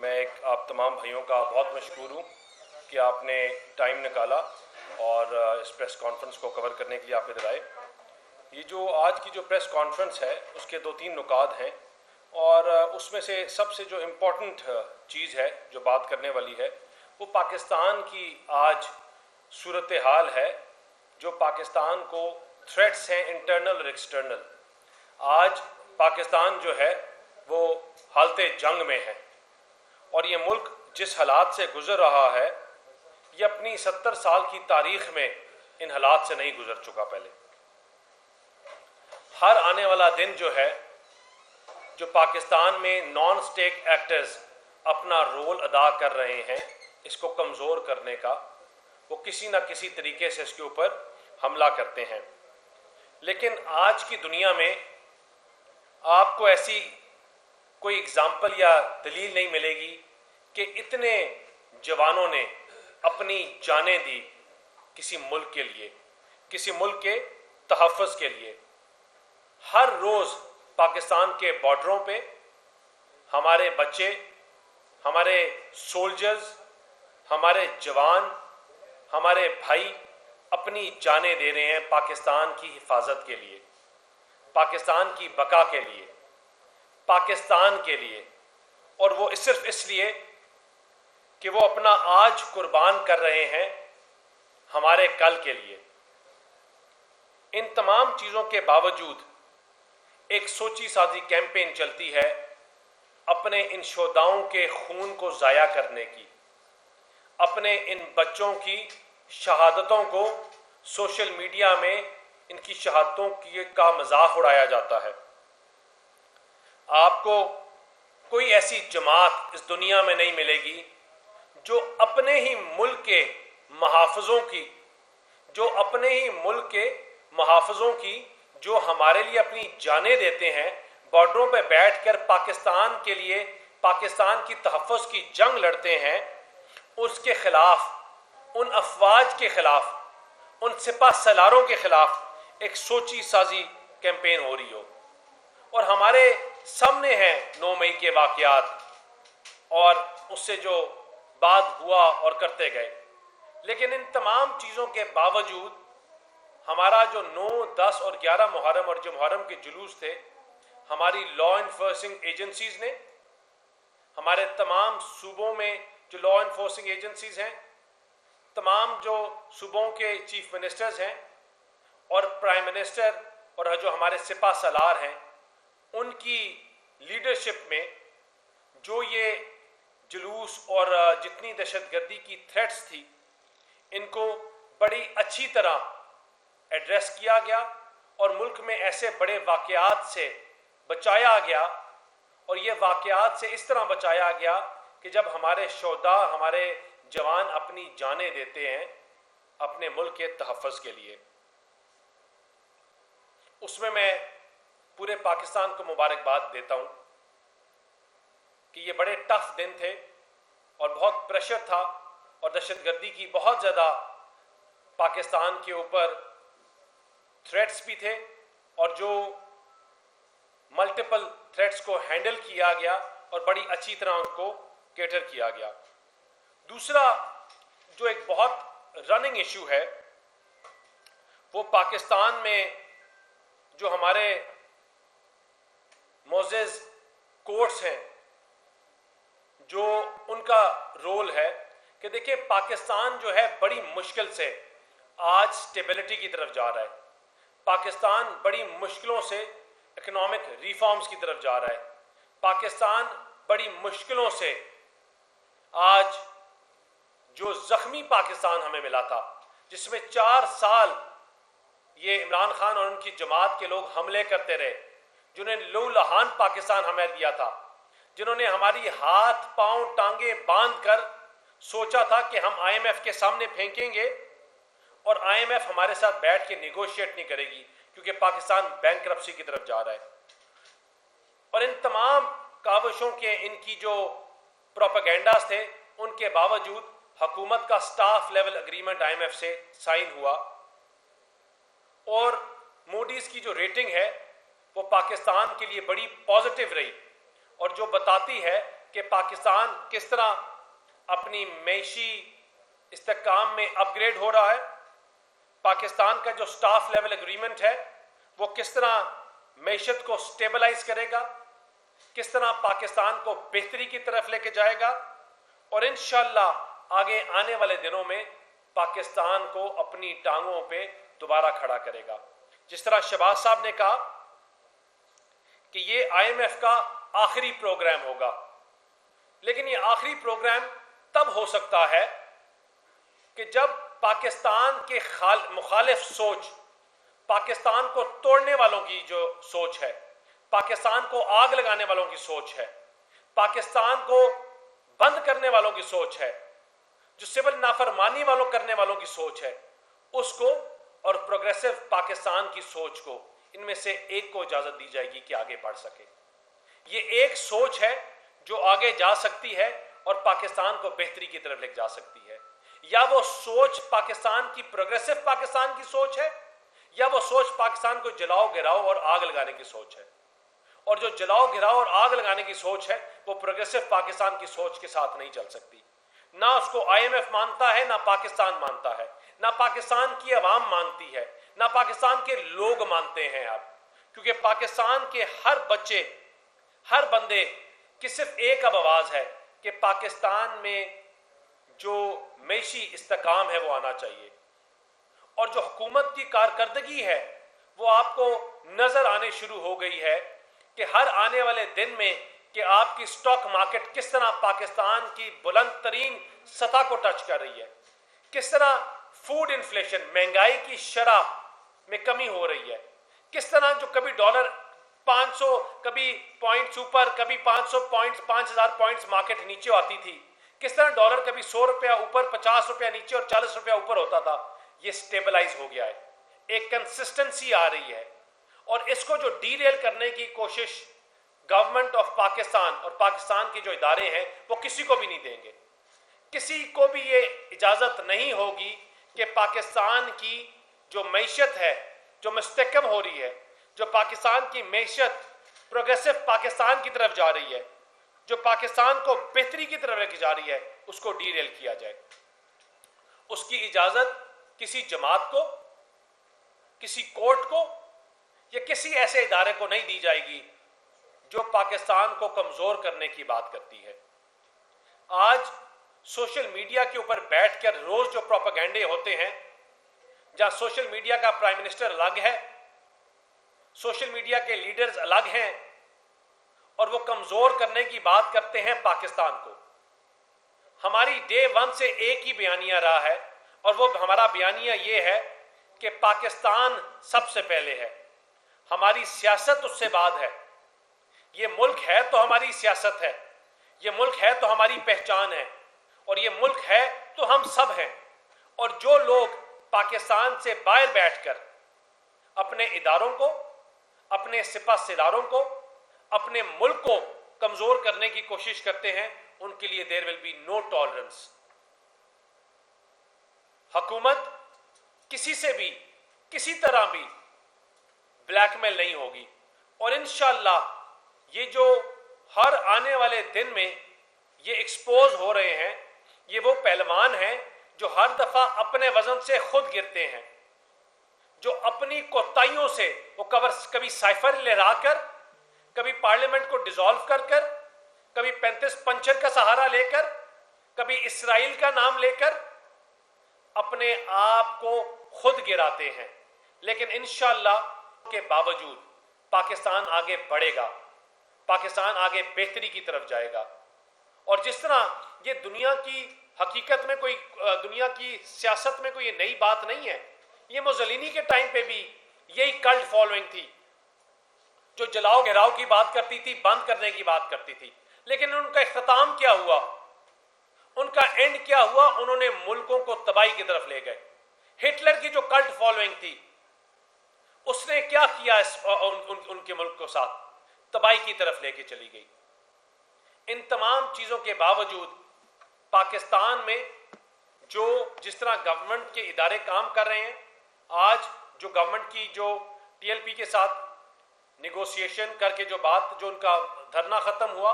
मैं एक आप तमाम भाइयों का बहुत मशकूर हूँ कि आपने टाइम निकाला और इस प्रेस कॉन्फ्रेंस को कवर करने के लिए आप इधर आए। ये जो आज की जो प्रेस कॉन्फ्रेंस है उसके 2-3 नुकात हैं और उसमें से सबसे जो इम्पोर्टेंट चीज़ है जो बात करने वाली है वो पाकिस्तान की आज सूरत हाल है, जो पाकिस्तान को थ्रेट्स हैं इंटरनल और एक्सटर्नल। आज पाकिस्तान जो है वो हालते जंग में है और ये मुल्क जिस हालात से गुजर रहा है ये अपनी 70 साल की तारीख में इन हालात से नहीं गुजर चुका। पहले हर आने वाला दिन जो है जो पाकिस्तान में नॉन स्टेट एक्टर्स अपना रोल अदा कर रहे हैं इसको कमज़ोर करने का, वो किसी ना किसी तरीके से इसके ऊपर हमला करते हैं। लेकिन आज की दुनिया में आपको ऐसी कोई एग्जाम्पल या दलील नहीं मिलेगी कि इतने जवानों ने अपनी जानें दी किसी मुल्क के लिए, किसी मुल्क के तहफ़्फ़ुज़ के लिए। हर रोज़ पाकिस्तान के बॉर्डरों पे हमारे बच्चे, हमारे सोल्जर्स, हमारे जवान, हमारे भाई अपनी जानें दे रहे हैं पाकिस्तान की हिफाजत के लिए, पाकिस्तान की बका के लिए, पाकिस्तान के लिए। और वो सिर्फ इसलिए कि वो अपना आज कुर्बान कर रहे हैं हमारे कल के लिए। इन तमाम चीज़ों के बावजूद एक सोची साजी कैंपेन चलती है अपने इन शोधाओं के खून को ज़ाया करने की, अपने इन बच्चों की शहादतों को सोशल मीडिया में इनकी शहादतों की का मजाक उड़ाया जाता है। आपको कोई ऐसी जमात इस दुनिया में नहीं मिलेगी जो अपने ही मुल्क के मुहाफ़िज़ों की, जो अपने ही मुल्क के मुहाफ़िज़ों की जो हमारे लिए अपनी जानें देते हैं, बॉर्डरों पर बैठकर पाकिस्तान के लिए, पाकिस्तान की तहफ़्फ़ुज़ की जंग लड़ते हैं, उसके ख़िलाफ़, उन अफवाज के ख़िलाफ़, उन सिपा सलारों के ख़िलाफ़ एक सोची साजी कैंपेन हो रही हो। और हमारे सामने हैं 9 मई के वाक़यात और उससे जो बात हुआ और करते गए। लेकिन इन तमाम चीज़ों के बावजूद हमारा जो 9, 10 और 11 मुहर्रम और जो मुहर्रम के जुलूस थे, हमारी लॉ इन्फोर्सिंग एजेंसीज़ ने, हमारे तमाम सूबों में जो लॉ इन्फोर्सिंग एजेंसीज़ हैं, तमाम जो सूबों के चीफ मिनिस्टर्स हैं और प्राइम मिनिस्टर और जो हमारे सिपा सलार हैं, उनकी लीडरशिप में जो ये जुलूस और जितनी दहशतगर्दी की थ्रेट्स थी, इनको बड़ी अच्छी तरह एड्रेस किया गया और मुल्क में ऐसे बड़े वाक़यात से बचाया गया। और ये वाक़यात से इस तरह बचाया गया कि जब हमारे शोधा, हमारे जवान अपनी जानें देते हैं अपने मुल्क के तहफ़्फ़ुज़ के लिए, उसमें मैं पूरे पाकिस्तान को मुबारकबाद देता हूँ कि ये बड़े टफ दिन थे और बहुत प्रेशर था और दहशतगर्दी की बहुत ज़्यादा पाकिस्तान के ऊपर थ्रेट्स भी थे और जो मल्टीपल थ्रेट्स को हैंडल किया गया और बड़ी अच्छी तरह उनको कैटर किया गया। दूसरा जो एक बहुत रनिंग इशू है वो पाकिस्तान में जो हमारे मोअज़्ज़ज़ कोर्ट्स हैं, जो उनका रोल है कि देखिए पाकिस्तान जो है बड़ी मुश्किल से आज स्टेबिलिटी की तरफ जा रहा है। पाकिस्तान बड़ी मुश्किलों से इकोनॉमिक रिफॉर्म्स की तरफ जा रहा है। पाकिस्तान बड़ी मुश्किलों से आज जो ज़ख्मी पाकिस्तान हमें मिला था, जिसमें 4 साल ये इमरान खान और उनकी जमात के लोग हमले करते रहे, जिन्होंने लहूलुहान पाकिस्तान हमें दिया था, जिन्होंने हमारी हाथ पांव टांगे बांध कर सोचा था कि हम IMF के सामने फेंकेंगे और IMF हमारे साथ बैठ के निगोशिएट नहीं करेगी क्योंकि पाकिस्तान बैंकरप्सी की तरफ जा रहा है। और इन तमाम काविशों के इनकी जो प्रोपेगेंडास थे, उनके बावजूद हुकूमत का स्टाफ लेवल एग्रीमेंट IMF से साइन हुआ और मूडीज़ की जो रेटिंग है वो पाकिस्तान के लिए बड़ी पॉजिटिव रही और जो बताती है कि पाकिस्तान किस तरह अपनी मैशी इस्तेहकाम में अपग्रेड हो रहा है, पाकिस्तान का जो स्टाफ लेवल एग्रीमेंट है वो किस तरह मैशत को स्टेबलाइज करेगा, किस तरह पाकिस्तान को बेहतरी की तरफ लेके जाएगा और इंशाअल्लाह आगे आने वाले दिनों में पाकिस्तान को अपनी टांगों पे दोबारा खड़ा करेगा। जिस तरह शहबाज साहब ने कहा कि ये IMF का आखिरी प्रोग्राम होगा, लेकिन ये आखिरी प्रोग्राम तब हो सकता है कि जब पाकिस्तान के मुखालिफ सोच, पाकिस्तान को तोड़ने वालों की जो सोच है, पाकिस्तान को आग लगाने वालों की सोच है, पाकिस्तान को बंद करने वालों की सोच है, जो सिविल नाफरमानी वालों करने वालों की सोच है, उसको और प्रोग्रेसिव पाकिस्तान की सोच को, इनमें से एक को इजाजत दी जाएगी कि आगे बढ़ सके। ये एक सोच है जो आगे जा सकती है और पाकिस्तान को बेहतरी की तरफ ले जा सकती है। या वो सोच पाकिस्तान की प्रोग्रेसिव पाकिस्तान की सोच है, या वो सोच पाकिस्तान को जलाओ गिराओ और आग लगाने की सोच है। और जो जलाओ गिराओ और आग लगाने की सोच है वो प्रोग्रेसिव पाकिस्तान की सोच के साथ नहीं चल सकती। ना उसको IMF मानता है, ना पाकिस्तान मानता है, ना पाकिस्तान की आवाम मानती है, ना पाकिस्तान के लोग मानते हैं अब। क्योंकि पाकिस्तान के हर बच्चे, हर बंदे की सिर्फ एक अब आवाज है कि पाकिस्तान में जो मैशी इस्तेकाम है वो आना चाहिए। और जो हुकूमत की कारकर्दगी है वो आपको नजर आने शुरू हो गई है कि हर आने वाले दिन में कि आपकी स्टॉक मार्केट किस तरह पाकिस्तान की बुलंद तरीन सतह को टच कर रही है, किस तरह फूड इन्फ्लेशन, महंगाई की शरह में कमी हो रही है, किस तरह जो कभी डॉलर 500, कभी पॉइंट्स ऊपर, कभी 500 पॉइंट्स, 5000 पॉइंट्स मार्केट नीचे आती थी, किस तरह डॉलर कभी 100 रुपया ऊपर, 50 रुपया नीचे और 40 रुपया ऊपर होता था। ये स्टेबलाइज हो गया है, एक कंसिस्टेंसी आ रही है। और इसको जो डीरेल करने की कोशिश गवर्नमेंट ऑफ पाकिस्तान और पाकिस्तान के जो इदारे हैं वो किसी को भी नहीं देंगे। किसी को भी ये इजाजत नहीं होगी कि पाकिस्तान की जो मैशत है, जो मुस्तहकम हो रही है, जो पाकिस्तान की मैशत प्रोग्रेसिव पाकिस्तान की तरफ जा रही है, जो पाकिस्तान को बेहतरी की तरफ लेके जा रही है, उसको डीरेल किया जाए। उसकी इजाजत किसी जमात को, किसी कोर्ट को या किसी ऐसे इदारे को नहीं दी जाएगी जो पाकिस्तान को कमजोर करने की बात करती है। आज सोशल मीडिया के ऊपर बैठकर रोज जो प्रोपेगेंडे होते हैं, जहां सोशल मीडिया का प्राइम मिनिस्टर अलग है, सोशल मीडिया के लीडर्स अलग हैं और वो कमजोर करने की बात करते हैं पाकिस्तान को। हमारी डे 1 से एक ही बयानिया रहा है और वो हमारा बयानिया ये है कि पाकिस्तान सबसे पहले है, हमारी सियासत उससे बाद है। ये मुल्क है तो हमारी सियासत है, ये मुल्क है तो हमारी पहचान है और ये मुल्क है तो हम सब हैं। और जो लोग पाकिस्तान से बाहर बैठकर अपने इदारों को, अपने सिपह सलारों को, अपने मुल्क को कमजोर करने की कोशिश करते हैं, उनके लिए there will be no tolerance. हुकूमत किसी से भी किसी तरह भी ब्लैकमेल नहीं होगी। और इंशाअल्लाह ये जो हर आने वाले दिन में ये एक्सपोज हो रहे हैं, ये वो पहलवान हैं जो हर दफा अपने वजन से खुद गिरते हैं, जो अपनी कोताहियों से वो कभी साइफर लहराकर, कभी पार्लियामेंट को डिसॉल्व कर कर, कभी 35 पंचर का सहारा लेकर, कभी इसराइल का नाम लेकर अपने आप को खुद गिराते हैं। लेकिन इंशाअल्लाह के बावजूद पाकिस्तान आगे बढ़ेगा, पाकिस्तान आगे बेहतरी की तरफ जाएगा। और जिस तरह ये दुनिया की हकीकत में कोई, दुनिया की सियासत में कोई नई बात नहीं है, ये मुसोलिनी के टाइम पे भी यही कल्ट फॉलोइंग थी जो जलाओ गिराओ की बात करती थी, बंद करने की बात करती थी। लेकिन उनका इख्तिताम क्या हुआ, उनका एंड क्या हुआ? उन्होंने मुल्कों को तबाही की तरफ ले गए। हिटलर की जो कल्ट फॉलोइंग थी उसने क्या किया उनके मुल्क को साथ तबाही की तरफ लेके चली गई। इन तमाम चीजों के बावजूद पाकिस्तान में जो जिस तरह गवर्नमेंट के इदारे काम कर रहे हैं, आज जो गवर्नमेंट की जो TLP के साथ निगोशिएशन करके जो बात, जो उनका धरना खत्म हुआ,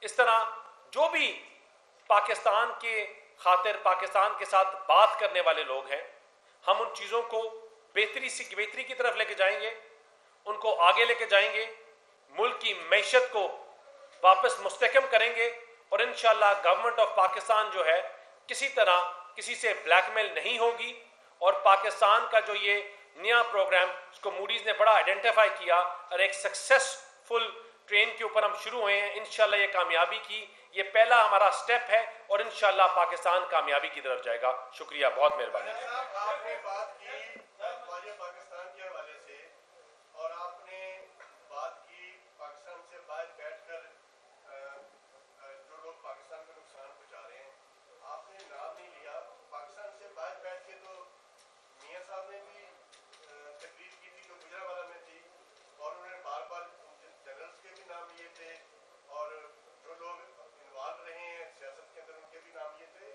इस तरह जो भी पाकिस्तान के खातिर पाकिस्तान के साथ बात करने वाले लोग हैं, हम उन चीज़ों को बेहतरी की तरफ लेके जाएंगे, उनको आगे लेके जाएंगे, मुल्क की मैशत को वापस मुस्तहकम करेंगे और इंशाअल्लाह गवर्नमेंट ऑफ पाकिस्तान जो है किसी तरह किसी से ब्लैकमेल नहीं होगी और पाकिस्तान का जो ये नया प्रोग्राम, इसको मूडीज़ ने बड़ा आइडेंटिफाई किया और एक सक्सेसफुल ट्रेन के ऊपर हम शुरू हुए हैं। इंशाअल्लाह ये कामयाबी की ये पहला हमारा स्टेप है और इंशाअल्लाह पाकिस्तान कामयाबी की तरफ जाएगा। शुक्रिया, बहुत मेहरबानी। आपने बात की पाकिस्तान के हवाले से और आपने बात की पाकिस्तान से बाहर बैठकर जो लोग पाकिस्तान को नुकसान पहुंचा रहे हैं, आपने नाम नहीं लिया। पाकिस्तान से बाहर बैठ के तो मियां साहब ने भी तकरीर की थी जो गुजरावाला में थी और उन्होंने बार बार जनरल्स के भी नाम लिए थे और जो लोग इन्वॉल्व रहे हैं सियासत के अंदर उनके भी नाम लिए थे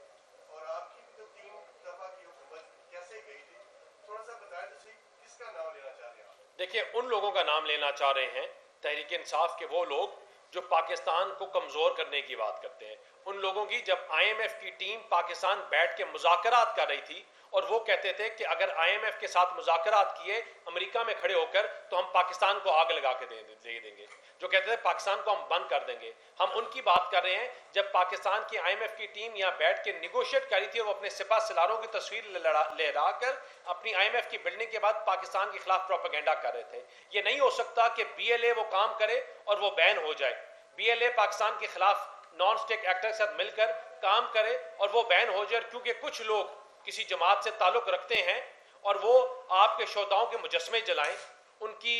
और आपकी भी तो 3 दफा की हुकूमत कैसे गई थी, थोड़ा सा बताएं तो सही, किसका नाम लेना चाह रहे हैं आप? देखिए, उन लोगों का नाम लेना चाह रहे हैं तहरीक इंसाफ के वो लोग जो पाकिस्तान को कमज़ोर करने की बात करते हैं। उन लोगों की जब IMF की टीम पाकिस्तान बैठ के मुज़ाकरात कर रही थी और वो कहते थे कि अगर IMF के साथ मुज़ाकरात किए अमेरिका में खड़े होकर तो हम पाकिस्तान को आग लगा के दे देंगे, जो कहते थे पाकिस्तान को हम बंद कर देंगे, हम उनकी बात कर रहे हैं। जब पाकिस्तान की IMF की टीम यहाँ बैठ के निगोशिएट करी थी और वो अपने सिपा सलारों की तस्वीर लहरा कर अपनी IMF की बिल्डिंग के बाद पाकिस्तान के खिलाफ प्रोपेगेंडा कर रहे थे। ये नहीं हो सकता कि BLA वो काम करे और वो बैन हो जाए। BLA पाकिस्तान के खिलाफ नॉन स्टेट एक्टर के साथ मिलकर काम करे और वो बैन हो जाए, क्योंकि कुछ लोग किसी जमात से ताल्लुक रखते हैं और वो आपके शोधाओं के मुजस्मे जलाएं, उनकी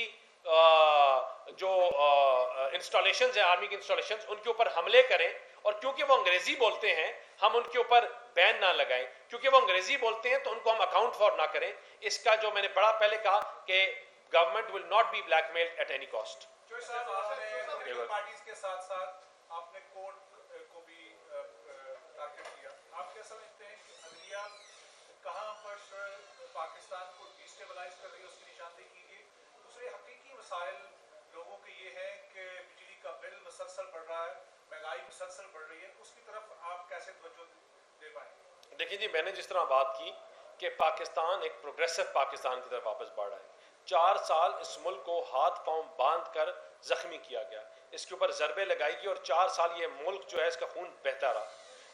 जो इंस्टॉलेशंस हैं, आर्मी की इंस्टॉलेशंस, उनके ऊपर हमले करें और क्योंकि वो अंग्रेजी बोलते हैं हम उनके ऊपर बैन ना लगाएं, क्योंकि वो अंग्रेजी बोलते हैं तो उनको हम अकाउंट फॉर ना करें। इसका जो मैंने बड़ा पहले कहा कि government will not be blackmailed at any cost. Parties के साथ साथ आपने कोर्ट को भी टारगेट किया, आप क्या समझते हैं कि अदलिया कहां पर पाकिस्तान को डिस्टेबलाइज कर रही है, उसकी निशानदेही कीजिए। दूसरे हकीकी मसाइल लोगों के ये है कि बिजली का बिल मुसलसल बढ़ रहा है, महंगाई मुसलसल बढ़ रही है, उसकी तरफ आप कैसे तवज्जो दे पाएंगे? देखिए जी, मैंने जिस तरह बात की कि पाकिस्तान एक प्रोग्रेसिव पाकिस्तान की तरफ वापस बढ़ रहा है। 4 साल इस मुल्क को हाथ पांव बांध कर जख्मी किया गया, इसके ऊपर ज़रबे लगाई गई और 4 साल ये मुल्क जो है इसका खून बहता रहा।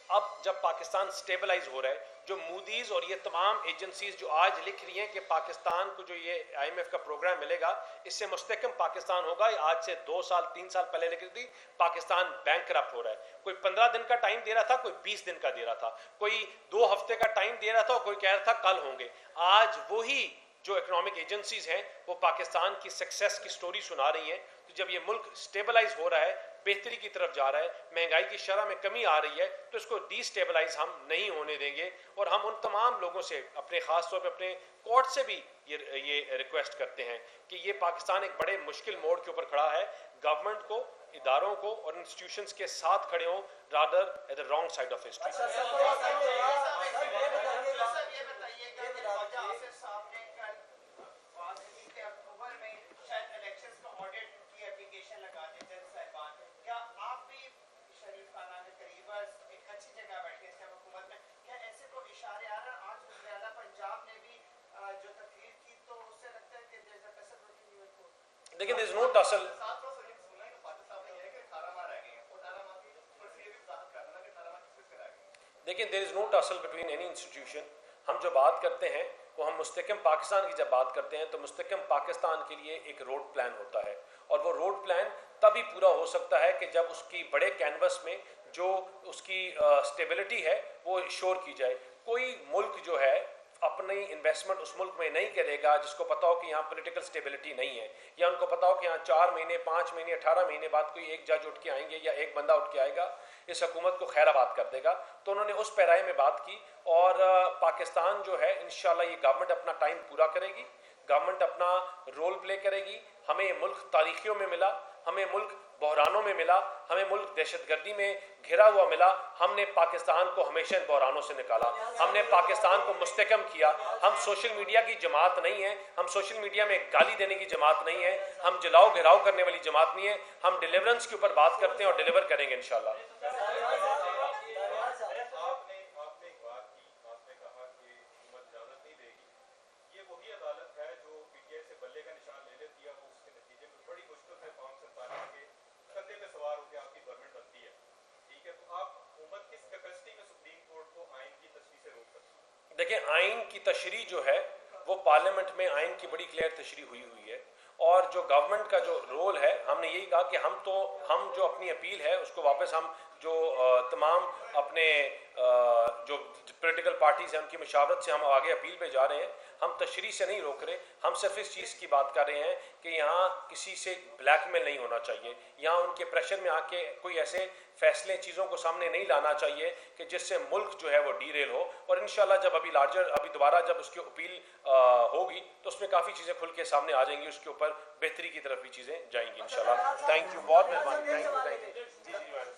अब जब पाकिस्तान स्टेबलाइज हो रहा है, जो मूडीज़ और ये तमाम एजेंसीज जो आज लिख रही हैं कि पाकिस्तान को जो ये IMF का प्रोग्राम मिलेगा इससे मुस्तहकम पाकिस्तान होगा, आज से 2 साल 3 साल पहले लिखी थी पाकिस्तान बैंकरप्ट हो रहा है। कोई 15 दिन का टाइम दे रहा था, कोई 20 दिन का दे रहा था, कोई 2 हफ्ते का टाइम दे रहा था और कोई कह रहा था कल होंगे। आज वही जो इकोनॉमिक एजेंसीज हैं वो पाकिस्तान की सक्सेस की स्टोरी सुना रही हैं। तो जब ये मुल्क स्टेबलाइज हो रहा है, बेहतरी की तरफ जा रहा है, महंगाई की शरह में कमी आ रही है, तो इसको डिस्टेबलाइज हम नहीं होने देंगे और हम उन तमाम लोगों से अपने ख़ास तौर पर अपने कोर्ट से भी ये रिक्वेस्ट करते हैं कि ये पाकिस्तान एक बड़े मुश्किल मोड़ के ऊपर खड़ा है। गवर्नमेंट को, इदारों को और इंस्टीट्यूशंस के साथ खड़े हों rather at the wrong side of history. लेकिन there is no tussle. देखिए, there is no tussle between any institution. हम जो बात करते हैं वो हम मुस्तहकम पाकिस्तान की जब बात करते हैं तो मुस्तहकम पाकिस्तान के लिए एक रोड प्लान होता है और वो रोड प्लान तभी पूरा हो सकता है कि जब उसकी बड़े कैनवस में जो उसकी स्टेबिलिटी है वो श्योर की जाए। कोई मुल्क जो है अपनी इन्वेस्टमेंट उस मुल्क में नहीं करेगा जिसको पता हो कि यहाँ पॉलिटिकल स्टेबिलिटी नहीं है, या उनको पता हो कि यहाँ 4 महीने 5 महीने 18 महीने बाद कोई एक जज उठ के आएंगे या एक बंदा उठ के आएगा इस हुकूमत को खैराबाद कर देगा। तो उन्होंने उस पैराए में बात की और पाकिस्तान जो है इंशाल्लाह ये गवर्नमेंट अपना टाइम पूरा करेगी, गवर्नमेंट अपना रोल प्ले करेगी। हमें मुल्क तारीखियों में मिला, हमें मुल्क बहरानों में मिला, हमें मुल्क दहशतगर्दी में घिरा हुआ मिला। हमने पाकिस्तान को हमेशा इन बहरानों से निकाला, हमने पाकिस्तान को मुस्तहकम किया। हम सोशल मीडिया की जमात नहीं है, हम सोशल मीडिया में गाली देने की जमात नहीं है, हम जलाओ घिराव करने वाली जमात नहीं है। हम डिलीवरेंस के ऊपर बात करते हैं और डिलीवर करेंगे इंशाल्लाह। देखिए, आइन की तशरीह जो है वो पार्लियामेंट में आइन की बड़ी क्लियर तशरीह हुई है, और जो गवर्नमेंट का जो रोल है, हमने यही कहा कि हम जो अपनी अपील है उसको वापस हम जो तमाम अपने जो पॉलिटिकल पार्टीज़ हैं उनकी मशावरत से हम आगे अपील पे जा रहे हैं। हम तशरीह से नहीं रोक रहे, हम सिर्फ इस चीज़ की बात कर रहे हैं कि यहाँ किसी से ब्लैकमेल नहीं होना चाहिए, यहाँ उनके प्रेशर में आके कोई ऐसे फैसले चीज़ों को सामने नहीं लाना चाहिए कि जिससे मुल्क जो है वो डीरेल हो। और इंशाल्लाह जब अभी दोबारा जब उसकी अपील होगी तो उसमें काफ़ी चीज़ें खुल के सामने आ जाएंगी, उसके ऊपर बेहतरी की तरफ भी चीज़ें जाएंगी इंशाल्लाह। थैंक यू, बहुत मेहरबानी, थैंक यू।